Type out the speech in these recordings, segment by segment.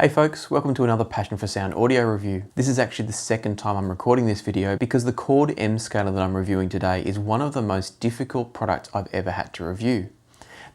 Hey folks, welcome to another Passion for Sound audio review. This is actually the second time I'm recording this video because the Chord M-Scaler that I'm reviewing today is one of the most difficult products I've ever had to review.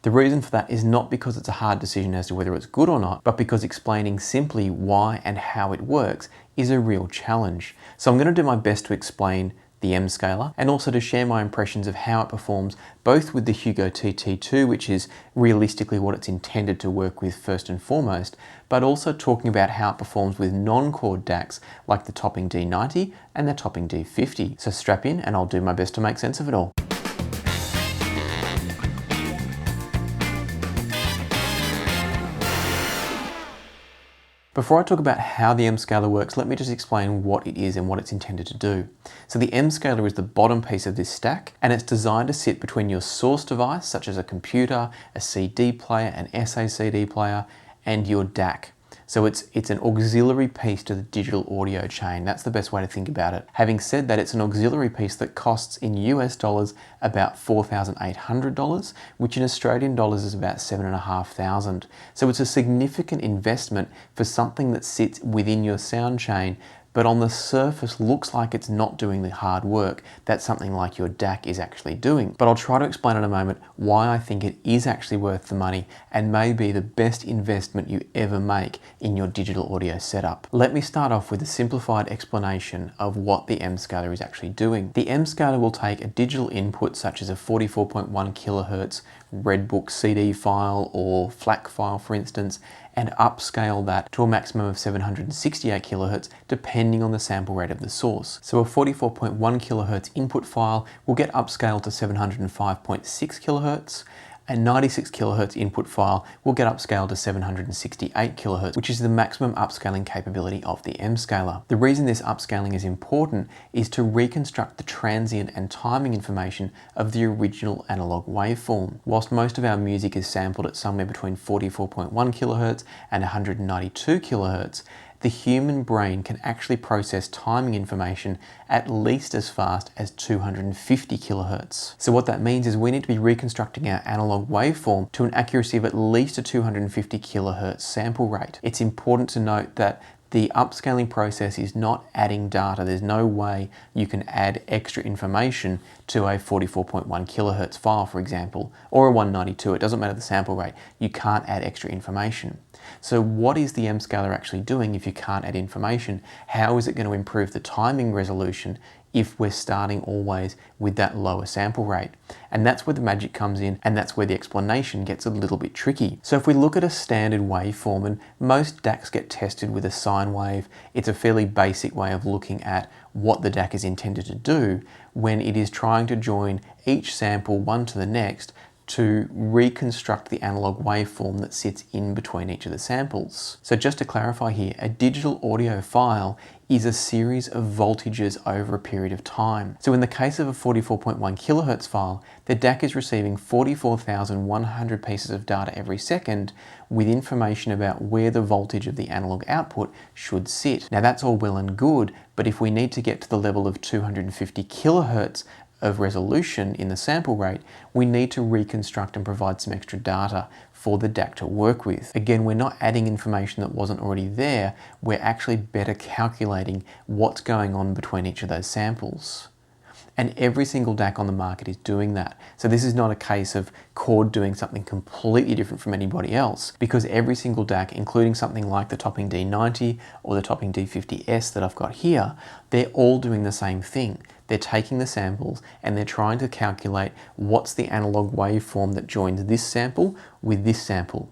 The reason for that is not because it's a hard decision as to whether it's good or not, but because explaining simply why and how it works is a real challenge. So I'm going to do my best to explain the M-Scaler and also to share my impressions of how it performs both with the Hugo TT2, which is realistically what it's intended to work with first and foremost, but also talking about how it performs with non-chord DACs like the Topping D90 and the Topping D50. So strap in and I'll do my best to make sense of it all. Before I talk about how the M-Scaler works, let me just explain what it is and what it's intended to do. So the M-Scaler is the bottom piece of this stack, and it's designed to sit between your source device, such as a computer, a CD player, an SACD player, and your DAC. So it's an auxiliary piece to the digital audio chain. That's the best way to think about it. Having said that, it's an auxiliary piece that costs in US dollars about $4,800, which in Australian dollars is about $7,500. So it's a significant investment for something that sits within your sound chain, but on the surface looks like it's not doing the hard work that something like your DAC is actually doing. But I'll try to explain in a moment why I think it is actually worth the money and may be the best investment you ever make in your digital audio setup. Let me start off with a simplified explanation of what the M-Scaler is actually doing. The M-Scaler will take a digital input such as a 44.1 kilohertz Redbook CD file or FLAC file, for instance, and upscale that to a maximum of 768 kilohertz depending on the sample rate of the source. So a 44.1 kilohertz input file will get upscaled to 705.6 kilohertz. A 96 kilohertz input file will get upscaled to 768 kilohertz, which is the maximum upscaling capability of the M-Scaler. The reason this upscaling is important is to reconstruct the transient and timing information of the original analog waveform. Whilst most of our music is sampled at somewhere between 44.1 kilohertz and 192 kilohertz, the human brain can actually process timing information at least as fast as 250 kilohertz. So what that means is we need to be reconstructing our analog waveform to an accuracy of at least a 250 kilohertz sample rate. It's important to note that the upscaling process is not adding data. There's no way you can add extra information to a 44.1 kilohertz file, for example, or a 192. It doesn't matter the sample rate. You can't add extra information. So what is the M-Scaler actually doing if you can't add information? How is it going to improve the timing resolution if we're starting always with that lower sample rate? And that's where the magic comes in, and that's where the explanation gets a little bit tricky. So if we look at a standard waveform, and most DACs get tested with a sine wave, it's a fairly basic way of looking at what the DAC is intended to do when it is trying to join each sample one to the next to reconstruct the analog waveform that sits in between each of the samples. So just to clarify here, a digital audio file is a series of voltages over a period of time. So in the case of a 44.1 kilohertz file, the DAC is receiving 44,100 pieces of data every second with information about where the voltage of the analog output should sit. Now that's all well and good, but if we need to get to the level of 250 kilohertz of resolution in the sample rate, we need to reconstruct and provide some extra data for the DAC to work with. Again, we're not adding information that wasn't already there, we're actually better calculating what's going on between each of those samples. And every single DAC on the market is doing that. So this is not a case of Chord doing something completely different from anybody else, because every single DAC, including something like the Topping D90 or the Topping D50S that I've got here, they're all doing the same thing. They're taking the samples and they're trying to calculate what's the analog waveform that joins this sample with this sample.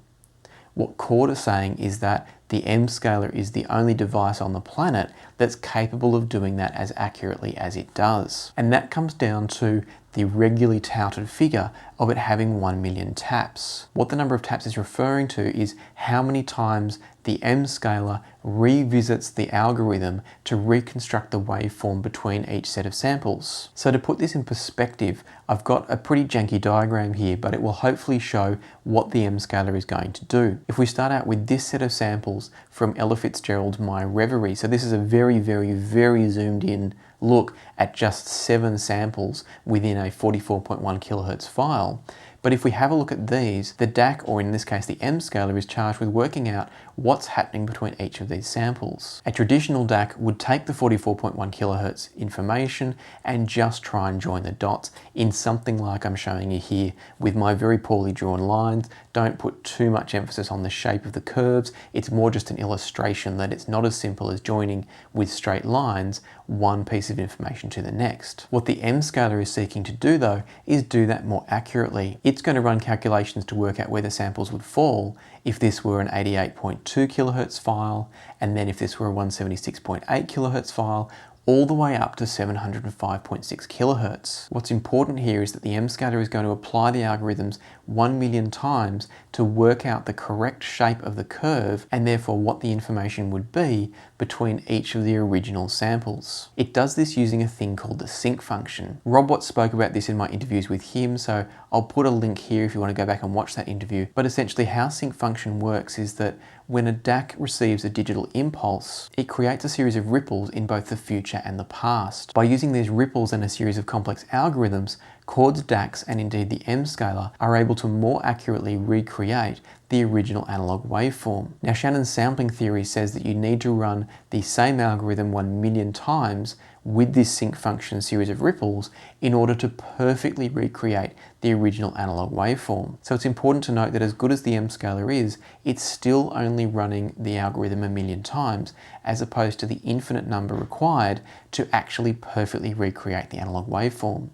What Chord is saying is that the M-Scaler is the only device on the planet that's capable of doing that as accurately as it does. And that comes down to the regularly touted figure of it having 1 million taps. What the number of taps is referring to is how many times the M-Scaler revisits the algorithm to reconstruct the waveform between each set of samples. So to put this in perspective, I've got a pretty janky diagram here, but it will hopefully show what the M-Scaler is going to do. If we start out with this set of samples from Ella Fitzgerald's My Reverie, so this is a very, very, very zoomed in look at just 7 samples within a 44.1 kilohertz file. But if we have a look at these, the DAC, or in this case the MScaler, is charged with working out what's happening between each of these samples. A traditional DAC would take the 44.1 kHz information and just try and join the dots in something like I'm showing you here with my very poorly drawn lines. Don't put too much emphasis on the shape of the curves. It's more just an illustration that it's not as simple as joining with straight lines one piece of information to the next. What the MScaler is seeking to do though is do that more accurately. It's going to run calculations to work out where the samples would fall if this were an 88.2 kHz file, and then if this were a 176.8 kHz file, all the way up to 705.6 kHz. What's important here is that the MScaler is going to apply the algorithms 1 million times to work out the correct shape of the curve and therefore what the information would be between each of the original samples. It does this using a thing called the sync function. Rob Watts spoke about this in my interviews with him, so I'll put a link here if you want to go back and watch that interview. But essentially how sync function works is that when a DAC receives a digital impulse, it creates a series of ripples in both the future and the past. By using these ripples and a series of complex algorithms, Chord's DACs and indeed the MScaler are able to more accurately recreate the original analog waveform. Now, Shannon's sampling theory says that you need to run the same algorithm 1 million times with this sync function series of ripples in order to perfectly recreate the original analog waveform. So it's important to note that as good as the MScaler is, it's still only running the algorithm 1 million times as opposed to the infinite number required to actually perfectly recreate the analog waveform.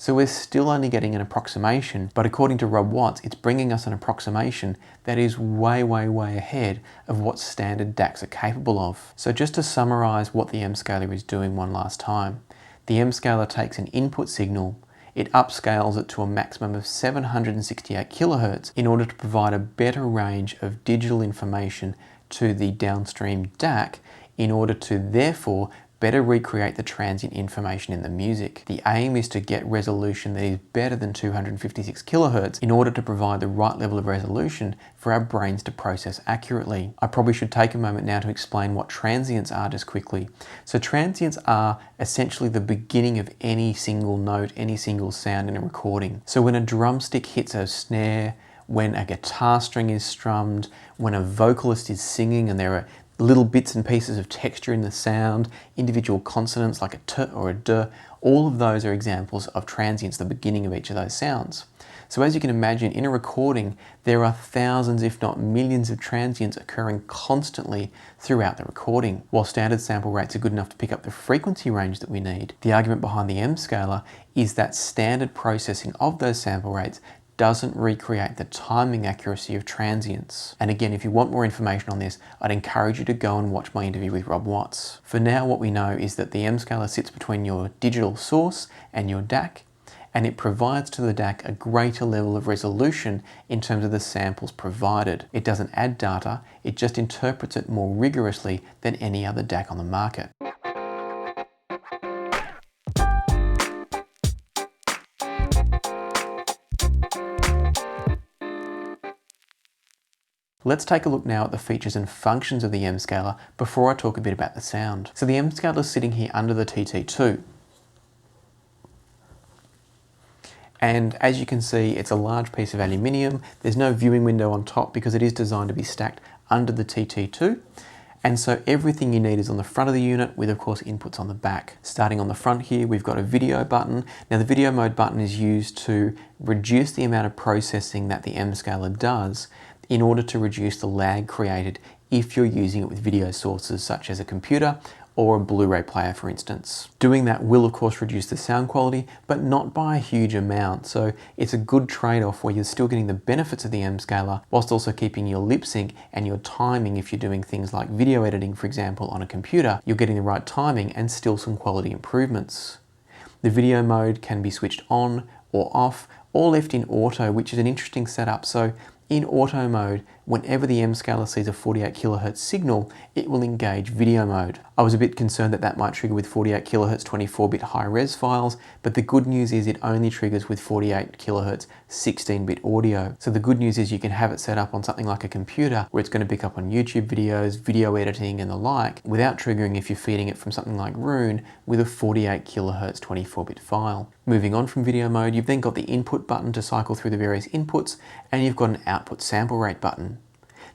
So we're still only getting an approximation, but according to Rob Watts, it's bringing us an approximation that is way, way, way ahead of what standard DACs are capable of. So just to summarize what the MScaler is doing one last time, the MScaler takes an input signal, it upscales it to a maximum of 768 kHz in order to provide a better range of digital information to the downstream DAC in order to therefore better recreate the transient information in the music. The aim is to get resolution that is better than 256 kHz in order to provide the right level of resolution for our brains to process accurately. I probably should take a moment now to explain what transients are just quickly. So transients are essentially the beginning of any single note, any single sound in a recording. So when a drumstick hits a snare, when a guitar string is strummed, when a vocalist is singing and there are little bits and pieces of texture in the sound, individual consonants like a t or a d, all of those are examples of transients, the beginning of each of those sounds. So as you can imagine, in a recording, there are thousands, if not millions of transients occurring constantly throughout the recording. While standard sample rates are good enough to pick up the frequency range that we need, the argument behind the MScaler is that standard processing of those sample rates doesn't recreate the timing accuracy of transients. And again, if you want more information on this, I'd encourage you to go and watch my interview with Rob Watts. For now, what we know is that the MScaler sits between your digital source and your DAC, and it provides to the DAC a greater level of resolution in terms of the samples provided. It doesn't add data, it just interprets it more rigorously than any other DAC on the market. Let's take a look now at the features and functions of the MScaler before I talk a bit about the sound. So the MScaler is sitting here under the TT2. And as you can see, it's a large piece of aluminium. There's no viewing window on top because it is designed to be stacked under the TT2. And so everything you need is on the front of the unit with, of course, inputs on the back. Starting on the front here, we've got a video button. Now the video mode button is used to reduce the amount of processing that the MScaler does in order to reduce the lag created if you're using it with video sources such as a computer or a Blu-ray player, for instance. Doing that will, of course, reduce the sound quality, but not by a huge amount. So it's a good trade-off where you're still getting the benefits of the MScaler whilst also keeping your lip sync and your timing. If you're doing things like video editing, for example, on a computer, you're getting the right timing and still some quality improvements. The video mode can be switched on or off or left in auto, which is an interesting setup. So in auto mode, whenever the MScaler sees a 48 kHz signal, it will engage video mode. I was a bit concerned that that might trigger with 48 kHz 24-bit high-res files, but the good news is it only triggers with 48 kHz 16-bit audio. So the good news is you can have it set up on something like a computer where it's going to pick up on YouTube videos, video editing and the like, without triggering if you're feeding it from something like Roon with a 48 kHz 24-bit file. Moving on from video mode, you've then got the input button to cycle through the various inputs, and you've got an output sample rate button.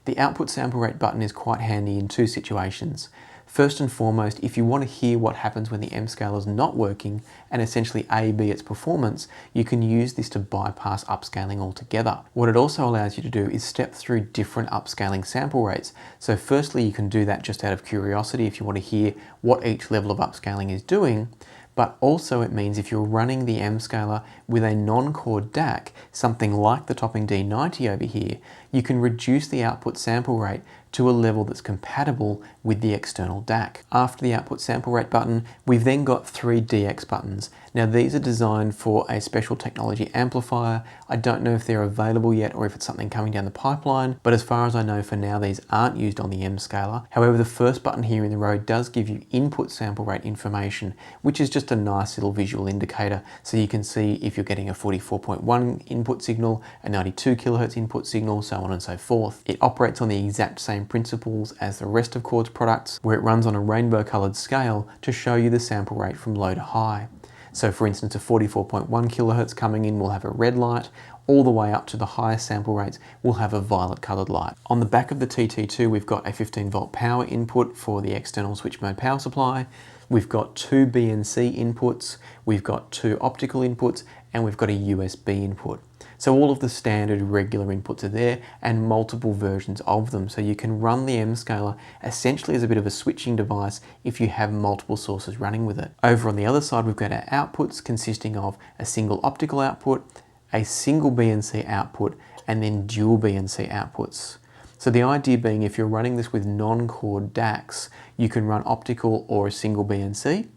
The output sample rate button is quite handy in two situations. First and foremost, if you want to hear what happens when the MScaler is not working and essentially A/B its performance, you can use this to bypass upscaling altogether. What it also allows you to do is step through different upscaling sample rates. So firstly, you can do that just out of curiosity if you want to hear what each level of upscaling is doing. But also it means if you're running the MScaler with a non-chord DAC, something like the Topping D90 over here, you can reduce the output sample rate to a level that's compatible with the external DAC. After the output sample rate button, we've then got 3 DX buttons. Now these are designed for a special technology amplifier. I don't know if they're available yet or if it's something coming down the pipeline, but as far as I know for now, these aren't used on the MScaler. However, the first button here in the row does give you input sample rate information, which is just a nice little visual indicator. So you can see if you're getting a 44.1 input signal, a 92 kHz input signal, so on and so forth. It operates on the exact same principles as the rest of Chord's products, where it runs on a rainbow colored scale to show you the sample rate from low to high. So for instance, a 44.1 kHz coming in will have a red light, all the way up to the highest sample rates will have a violet colored light. On the back of the TT2, we've got a 15 volt power input for the external switch mode power supply. We've got 2 BNC inputs, we've got 2 optical inputs, and we've got a USB input. So all of the standard regular inputs are there and multiple versions of them. So you can run the MScaler essentially as a bit of a switching device if you have multiple sources running with it. Over on the other side, we've got our outputs consisting of a single optical output, a single BNC output, and then dual BNC outputs. So the idea being if you're running this with non-chord DACs, you can run optical or a single BNC.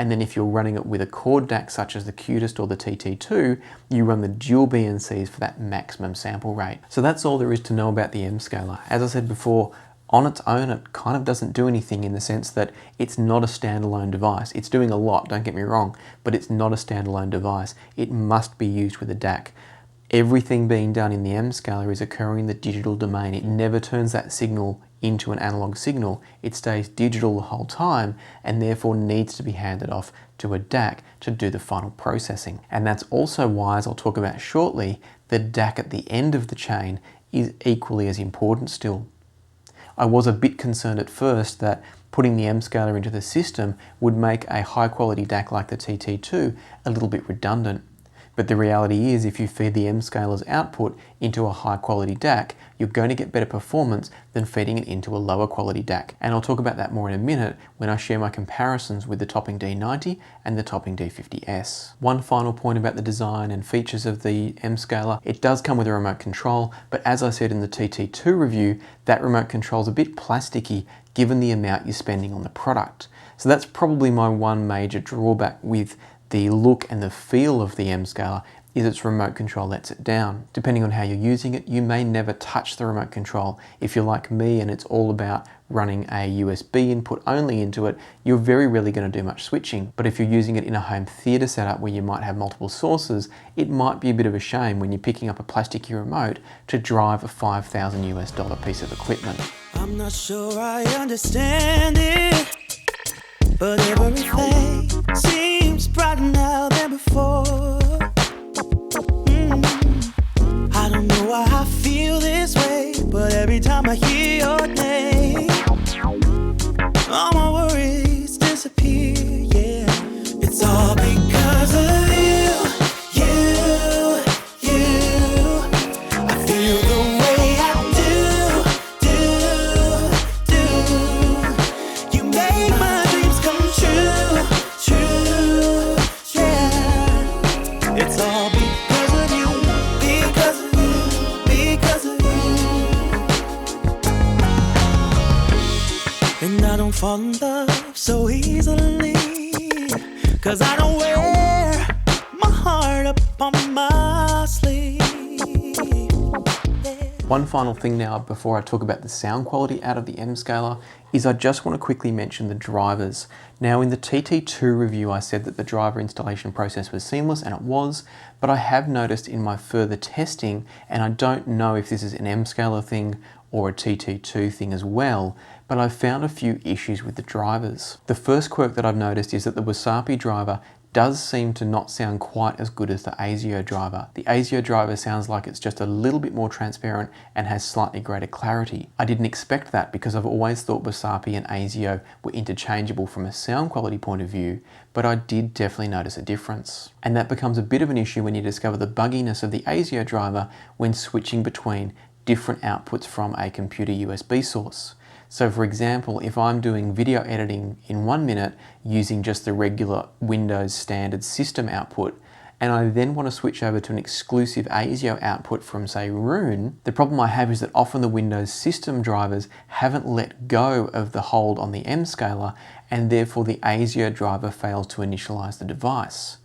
And then if you're running it with a chord DAC such as the Qtest or the TT2, you run the dual BNCs for that maximum sample rate. So that's all there is to know about the MScaler. As I said before, on its own, it kind of doesn't do anything in the sense that it's not a standalone device. It's doing a lot, don't get me wrong, but it's not a standalone device. It must be used with a DAC. Everything being done in the MScaler is occurring in the digital domain. It never turns that signal into an analog signal. It stays digital the whole time and therefore needs to be handed off to a DAC to do the final processing. And that's also why, as I'll talk about shortly, the DAC at the end of the chain is equally as important still. I was a bit concerned at first that putting the MScaler into the system would make a high quality DAC like the TT2 a little bit redundant. But the reality is if you feed the MScaler's output into a high quality DAC, you're going to get better performance than feeding it into a lower quality DAC. And I'll talk about that more in a minute when I share my comparisons with the Topping D90 and the Topping D50S. One final point about the design and features of the MScaler, it does come with a remote control, but as I said in the TT2 review, that remote control is a bit plasticky given the amount you're spending on the product. So that's probably my one major drawback with the look and the feel of the MScaler is its remote control lets it down. Depending on how you're using it, you may never touch the remote control. If you're like me and it's all about running a USB input only into it, you're very rarely going to do much switching. But if you're using it in a home theater setup where you might have multiple sources, it might be a bit of a shame when you're picking up a plasticky remote to drive a $5,000 piece of equipment. I'm not sure I understand it, but everything seems brighter now than before. I don't know why I feel this way, but every time I hear your name, all my worries disappear, yeah. It's all because of you. I feel the way I do. You make my dreams come true, yeah. It's all because of you, because of you. And I don't fall in love so easily, 'cause I don't wear my heart up on my sleeve, yeah. One final thing now before I talk about the sound quality out of the M-Scaler is I just want to quickly mention the drivers. Now in the TT2 review I said that the driver installation process was seamless, and it was, but I have noticed in my further testing, and I don't know if this is an M-Scaler thing or a TT2 thing as well, but I've found a few issues with the drivers. The first quirk that I've noticed is that the Wasapi driver does seem to not sound quite as good as the ASIO driver. The ASIO driver sounds like it's just a little bit more transparent and has slightly greater clarity. I didn't expect that because I've always thought Wasapi and ASIO were interchangeable from a sound quality point of view, but I did definitely notice a difference. And that becomes a bit of an issue when you discover the bugginess of the ASIO driver when switching between different outputs from a computer USB source. So for example, if I'm doing video editing in 1 minute using just the regular Windows standard system output, and I then want to switch over to an exclusive ASIO output from, say, Roon, the problem I have is that often the Windows system drivers haven't let go of the hold on the M-Scaler, and therefore the ASIO driver fails to initialize the device.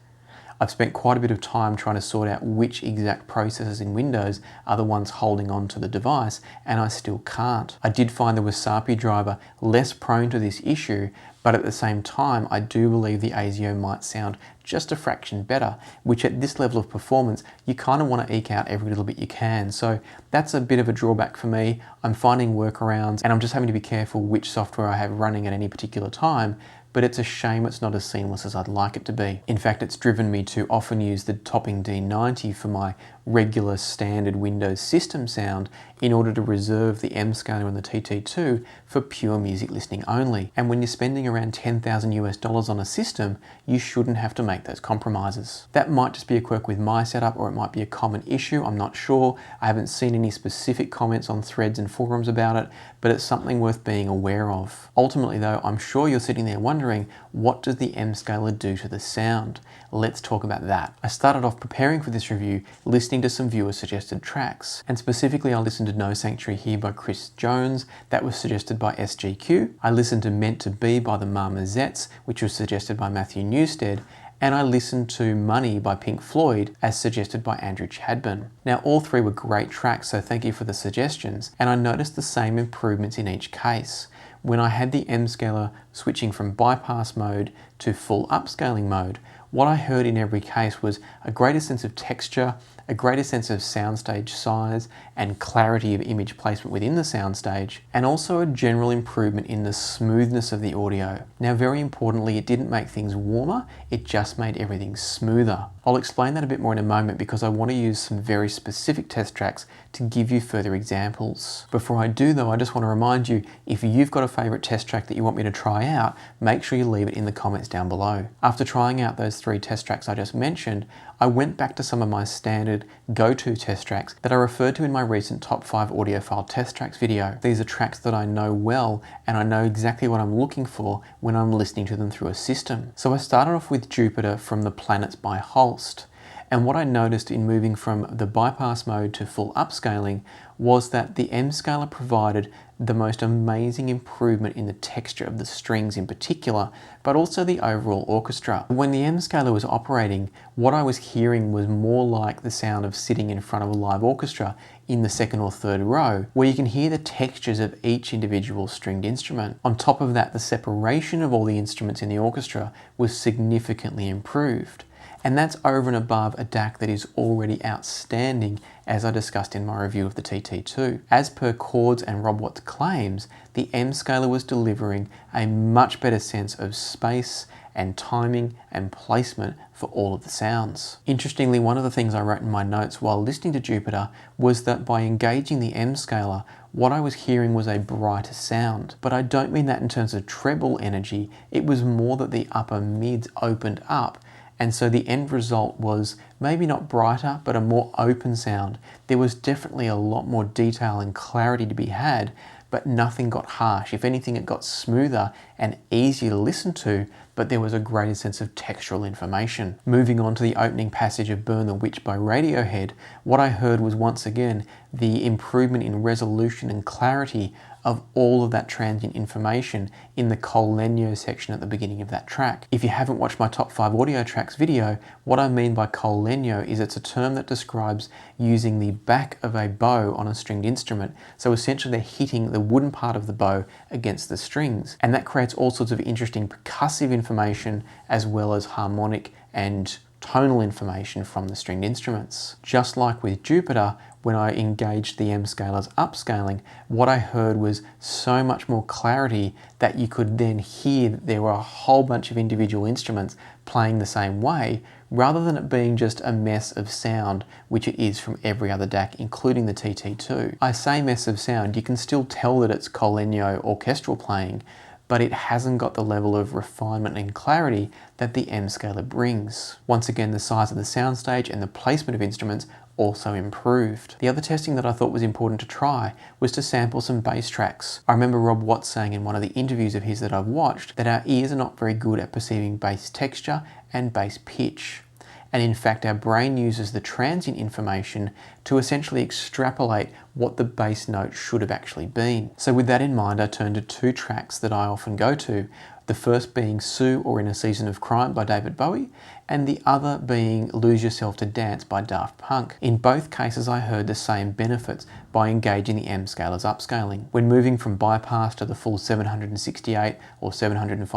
I've spent quite a bit of time trying to sort out which exact processors in Windows are the ones holding on to the device, and I still can't. I did find the Wasapi driver less prone to this issue, but at the same time, I do believe the ASIO might sound just a fraction better, which at this level of performance, you kind of want to eke out every little bit you can. So that's a bit of a drawback for me. I'm finding workarounds, and I'm just having to be careful which software I have running at any particular time, but it's a shame it's not as seamless as I'd like it to be. In fact, it's driven me to often use the Topping D90 for my regular standard Windows system sound in order to reserve the M-Scaler and the TT2 for pure music listening only. And when you're spending around $10,000 on a system, you shouldn't have to make those compromises. That might just be a quirk with my setup, or it might be a common issue, I'm not sure. I haven't seen any specific comments on threads and forums about it, but it's something worth being aware of. Ultimately though, I'm sure you're sitting there wondering, what does the M-Scaler do to the sound? Let's talk about that. I started off preparing for this review listening to some viewer suggested tracks, and specifically I listened to No Sanctuary Here by Chris Jones, that was suggested by SGQ. I listened to Meant to Be by the Marmozets, which was suggested by Matthew Newstead, and I listened to Money by Pink Floyd as suggested by Andrew Chadburn. Now all three were great tracks, so thank you for the suggestions, and I noticed the same improvements in each case. When I had the M-Scaler switching from bypass mode to full upscaling mode, what I heard in every case was a greater sense of texture, a greater sense of soundstage size and clarity of image placement within the soundstage, and also a general improvement in the smoothness of the audio. Now very importantly, it didn't make things warmer, it just made everything smoother. I'll explain that a bit more in a moment because I want to use some very specific test tracks to give you further examples. Before I do though, I just want to remind you, if you've got a favourite test track that you want me to try out, make sure you leave it in the comments down below. After trying out those 3 test tracks I just mentioned, I went back to some of my standard go-to test tracks that I referred to in my recent top 5 audiophile test tracks video. These are tracks that I know well, and I know exactly what I'm looking for when I'm listening to them through a system. So I started off with Jupiter from The Planets by Holst. And what I noticed in moving from the bypass mode to full upscaling was that the M-Scaler provided the most amazing improvement in the texture of the strings in particular, but also the overall orchestra. When the M-Scaler was operating, what I was hearing was more like the sound of sitting in front of a live orchestra in the 2nd or 3rd row, where you can hear the textures of each individual stringed instrument. On top of that, the separation of all the instruments in the orchestra was significantly improved. And that's over and above a DAC that is already outstanding, as I discussed in my review of the TT2. As per Chords and Rob Watt's claims, the M-Scaler was delivering a much better sense of space and timing and placement for all of the sounds. Interestingly, one of the things I wrote in my notes while listening to Jupiter was that by engaging the M-Scaler, what I was hearing was a brighter sound. But I don't mean that in terms of treble energy, it was more that the upper mids opened up, and so the end result was maybe not brighter, but a more open sound. There was definitely a lot more detail and clarity to be had, but nothing got harsh. If anything, it got smoother and easier to listen to, but there was a greater sense of textural information. Moving on to the opening passage of Burn the Witch by Radiohead, what I heard was once again the improvement in resolution and clarity of all of that transient information in the Chord M-Scaler section at the beginning of that track. If you haven't watched my top 5 audio tracks video, what I mean by Chord M-Scaler is it's a term that describes using the back of a bow on a stringed instrument. So essentially they're hitting the wooden part of the bow against the strings. And that creates all sorts of interesting percussive information as well as harmonic and tonal information from the stringed instruments. Just like with Jupiter, when I engaged the M-Scaler's upscaling, what I heard was so much more clarity that you could then hear that there were a whole bunch of individual instruments playing the same way, rather than it being just a mess of sound, which it is from every other DAC, including the TT2. I say mess of sound, you can still tell that it's Chord M-Scaler orchestral playing, but it hasn't got the level of refinement and clarity that the M-Scaler brings. Once again, the size of the soundstage and the placement of instruments also improved. The other testing that I thought was important to try was to sample some bass tracks. I remember Rob Watts saying in one of the interviews of his that I've watched that our ears are not very good at perceiving bass texture and bass pitch. And in fact, our brain uses the transient information to essentially extrapolate what the bass note should have actually been. So with that in mind, I turned to 2 tracks that I often go to. The first being Sue or In a Season of Crime by David Bowie, and the other being Lose Yourself to Dance by Daft Punk. In both cases, I heard the same benefits by engaging the M-Scaler's upscaling. When moving from bypass to the full 768 or 705.6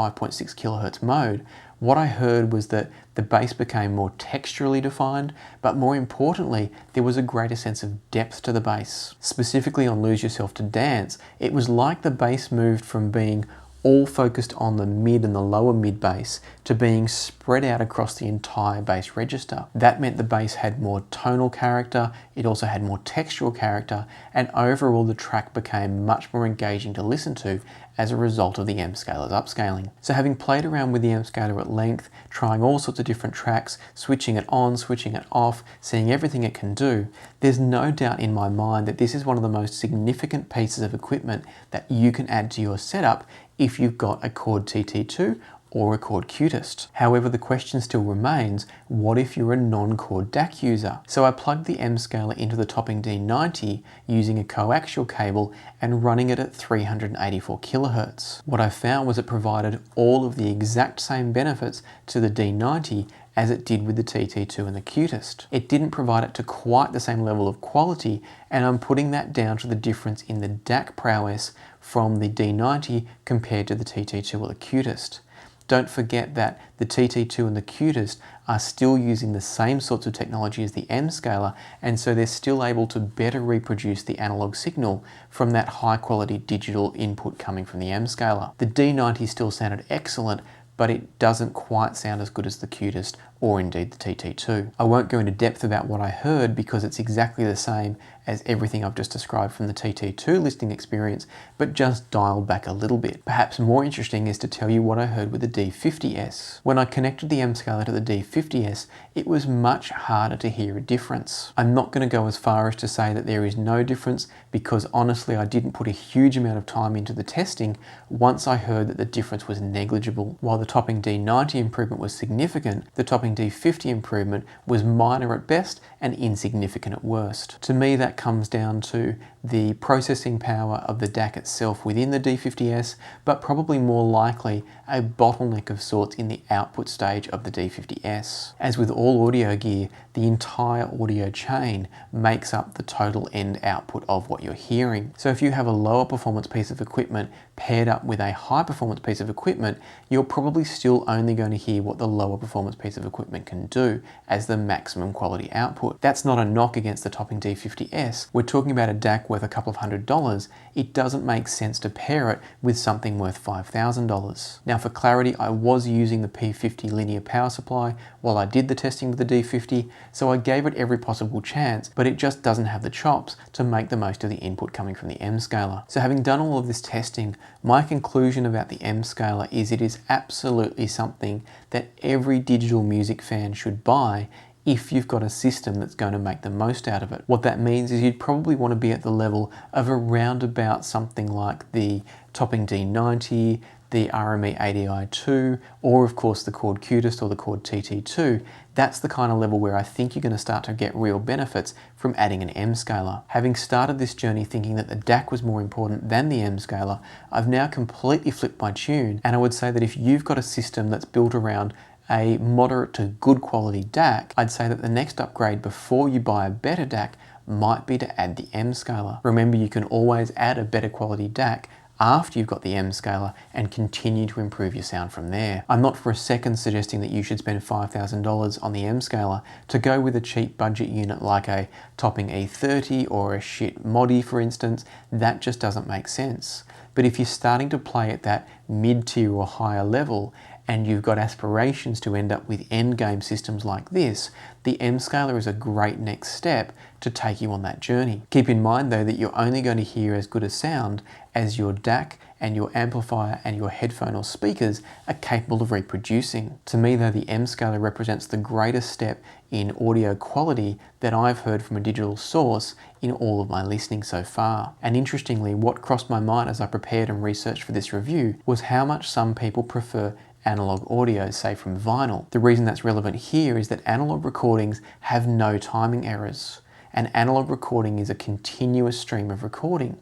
kHz mode, what I heard was that the bass became more texturally defined, but more importantly, there was a greater sense of depth to the bass. Specifically on Lose Yourself to Dance, it was like the bass moved from being all focused on the mid and the lower mid bass to being spread out across the entire bass register. That meant the bass had more tonal character, it also had more textural character, and overall the track became much more engaging to listen to as a result of the M-Scaler's upscaling. So having played around with the M-Scaler at length, trying all sorts of different tracks, switching it on, switching it off, seeing everything it can do, there's no doubt in my mind that this is one of the most significant pieces of equipment that you can add to your setup if you've got a Chord TT2 or a Chord Cutest. However, the question still remains, what if you're a non-Chord DAC user? So I plugged the M-Scaler into the Topping D90 using a coaxial cable and running it at 384 kHz. What I found was it provided all of the exact same benefits to the D90 as it did with the TT2 and the Cutest. It didn't provide it to quite the same level of quality, and I'm putting that down to the difference in the DAC prowess from the D90 compared to the TT2 or the Cutest. Don't forget that the TT2 and the Cutest are still using the same sorts of technology as the M-Scaler, and so they're still able to better reproduce the analog signal from that high quality digital input coming from the M-Scaler. The D90 still sounded excellent, but it doesn't quite sound as good as the Cutest or indeed the TT2. I won't go into depth about what I heard because it's exactly the same as everything I've just described from the TT2 listening experience, but just dialed back a little bit. Perhaps more interesting is to tell you what I heard with the D50S. When I connected the M-Scaler to the D50S, it was much harder to hear a difference. I'm not going to go as far as to say that there is no difference, because honestly I didn't put a huge amount of time into the testing once I heard that the difference was negligible. While the Topping D90 improvement was significant, the Topping D50 improvement was minor at best and insignificant at worst. To me, that comes down to the processing power of the DAC itself within the D50S, but probably more likely a bottleneck of sorts in the output stage of the D50S. As with all audio gear, the entire audio chain makes up the total end output of what you're hearing. So if you have a lower performance piece of equipment paired up with a high performance piece of equipment, you're probably still only going to hear what the lower performance piece of equipment can do as the maximum quality output. That's not a knock against the Topping D50S. We're talking about a DAC worth a couple of $100. It doesn't make sense to pair it with something worth $5,000. Now for clarity, I was using the P50 linear power supply while I did the testing with the D50, so I gave it every possible chance, but it just doesn't have the chops to make the most of the input coming from the M-Scaler. So having done all of this testing, my conclusion about the M-Scaler is it is absolutely something that every digital music fan should buy if you've got a system that's going to make the most out of it. What that means is you'd probably want to be at the level of around about something like the Topping D90, the the RME ADI2, or of course the Chord Cutest or the Chord TT2, that's the kind of level where I think you're going to start to get real benefits from adding an M-Scaler. Having started this journey thinking that the DAC was more important than the M-Scaler, I've now completely flipped my tune, and I would say that if you've got a system that's built around a moderate to good quality DAC, I'd say that the next upgrade before you buy a better DAC might be to add the M-Scaler. Remember, you can always add a better quality DAC after you've got the M-Scaler and continue to improve your sound from there. I'm not for a second suggesting that you should spend $5,000 on the M-Scaler to go with a cheap budget unit like a Topping E30 or a shit Modi, for instance. That just doesn't make sense. But if you're starting to play at that mid-tier or higher level, and you've got aspirations to end up with endgame systems like this, the M-Scaler is a great next step to take you on that journey. Keep in mind though that you're only going to hear as good a sound as your DAC and your amplifier and your headphone or speakers are capable of reproducing. To me though, the M-Scaler represents the greatest step in audio quality that I've heard from a digital source in all of my listening so far. And interestingly, what crossed my mind as I prepared and researched for this review was how much some people prefer analog audio, say from vinyl. The reason that's relevant here is that analog recordings have no timing errors. An analog recording is a continuous stream of recording,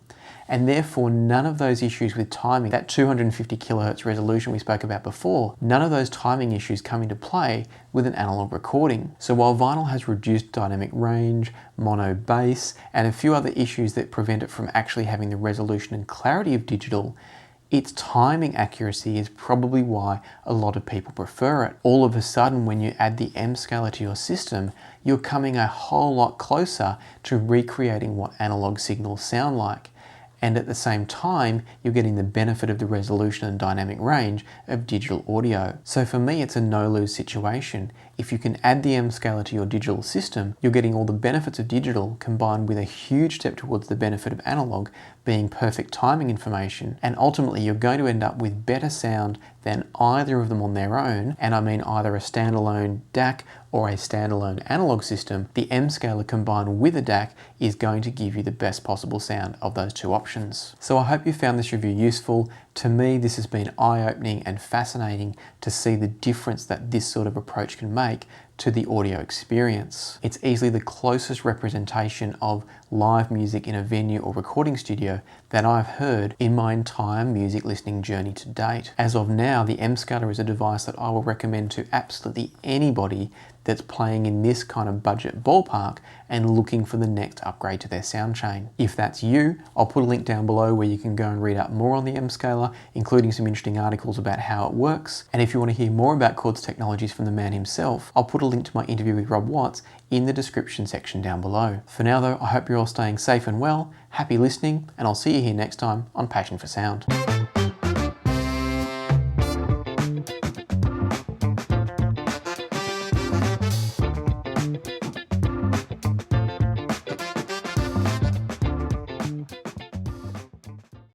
and therefore none of those issues with timing, that 250 kilohertz resolution we spoke about before, none of those timing issues come into play with an analog recording. So while vinyl has reduced dynamic range, mono bass, and a few other issues that prevent it from actually having the resolution and clarity of digital, its timing accuracy is probably why a lot of people prefer it. All of a sudden, when you add the M-Scaler to your system, you're coming a whole lot closer to recreating what analog signals sound like. And at the same time, you're getting the benefit of the resolution and dynamic range of digital audio. So for me, it's a no-lose situation. If you can add the M-Scaler to your digital system, you're getting all the benefits of digital combined with a huge step towards the benefit of analog being perfect timing information. And ultimately, you're going to end up with better sound than either of them on their own. And I mean either a standalone DAC or a standalone analog system. The M-Scaler combined with a DAC is going to give you the best possible sound of those two options. So I hope you found this review useful. To me, this has been eye-opening and fascinating to see the difference that this sort of approach can make to the audio experience. It's easily the closest representation of live music in a venue or recording studio that I've heard in my entire music listening journey to date. As of now, the M-Scaler is a device that I will recommend to absolutely anybody that's playing in this kind of budget ballpark and looking for the next upgrade to their sound chain. If that's you, I'll put a link down below where you can go and read up more on the M-Scaler, including some interesting articles about how it works. And if you want to hear more about Chord's technologies from the man himself, I'll put a link to my interview with Rob Watts in the description section down below. For now though, I hope you're all staying safe and well, happy listening, and I'll see you here next time on Passion for Sound.